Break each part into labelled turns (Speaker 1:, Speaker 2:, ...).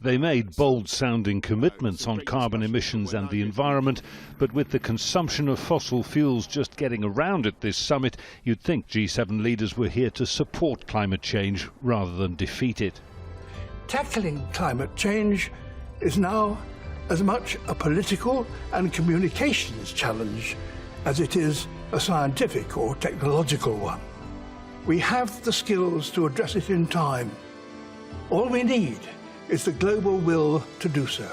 Speaker 1: They made bold-sounding commitments on carbon emissions and the environment, but with the consumption of fossil fuels just getting around at this summit, you'd think G7 leaders were here to support climate change rather than defeat it.
Speaker 2: Tackling climate change is now as much a political and communications challenge as it is a scientific or technological one. We have the skills to address it in time. All we need is the global will to do so.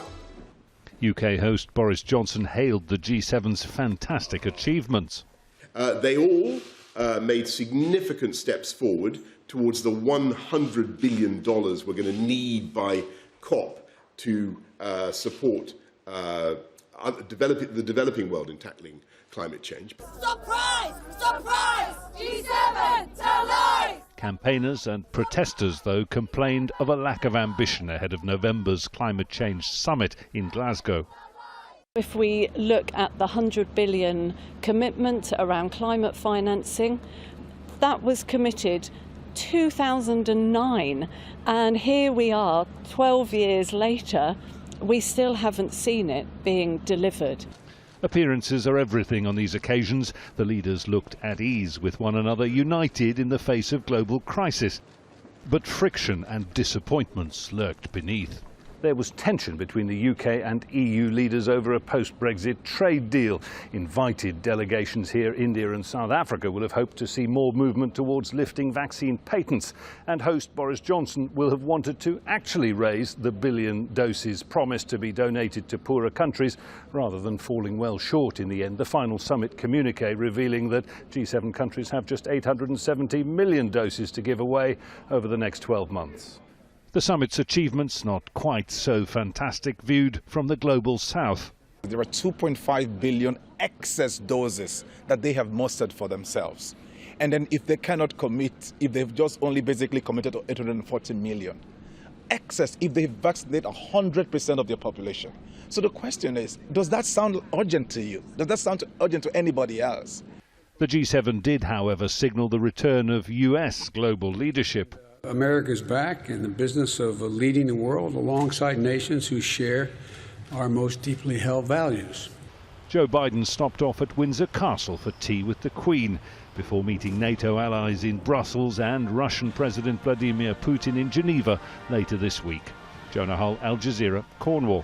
Speaker 1: UK host Boris Johnson hailed the G7's fantastic achievements.
Speaker 3: They all made significant steps forward towards the $100 billion we're going to need by COP to support the developing world in tackling climate change.
Speaker 4: Surprise! Surprise! G7, tell lies!
Speaker 1: Campaigners and protesters, though, complained of a lack of ambition ahead of November's climate change summit in Glasgow.
Speaker 5: If we look at the $100 billion commitment around climate financing, that was committed 2009, and here we are 12 years later, we still haven't seen it being delivered.
Speaker 1: Appearances are everything on these occasions. The leaders looked at ease with one another, united in the face of global crisis. But friction and disappointments lurked beneath. There was tension between the UK and EU leaders over a post-Brexit trade deal. Invited delegations here, India and South Africa, will have hoped to see more movement towards lifting vaccine patents. And host Boris Johnson will have wanted to actually raise the billion doses promised to be donated to poorer countries, rather than falling well short in the end. The final summit communiqué revealing that G7 countries have just 870 million doses to give away over the next 12 months. The summit's achievements not quite so fantastic, viewed from the global south.
Speaker 6: There are 2.5 billion excess doses that they have mustered for themselves. And then if they cannot commit, if they've just only basically committed to 840 million, excess if they vaccinate 100% of their population. So the question is, does that sound urgent to you? Does that sound urgent to anybody else?
Speaker 1: The G7 did, however, signal the return of US global leadership.
Speaker 7: America is back in the business of leading the world alongside nations who share our most deeply held values.
Speaker 1: Joe Biden stopped off at Windsor Castle for tea with the Queen before meeting NATO allies in Brussels and Russian President Vladimir Putin in Geneva later this week. Jonah Hull, Al Jazeera, Cornwall.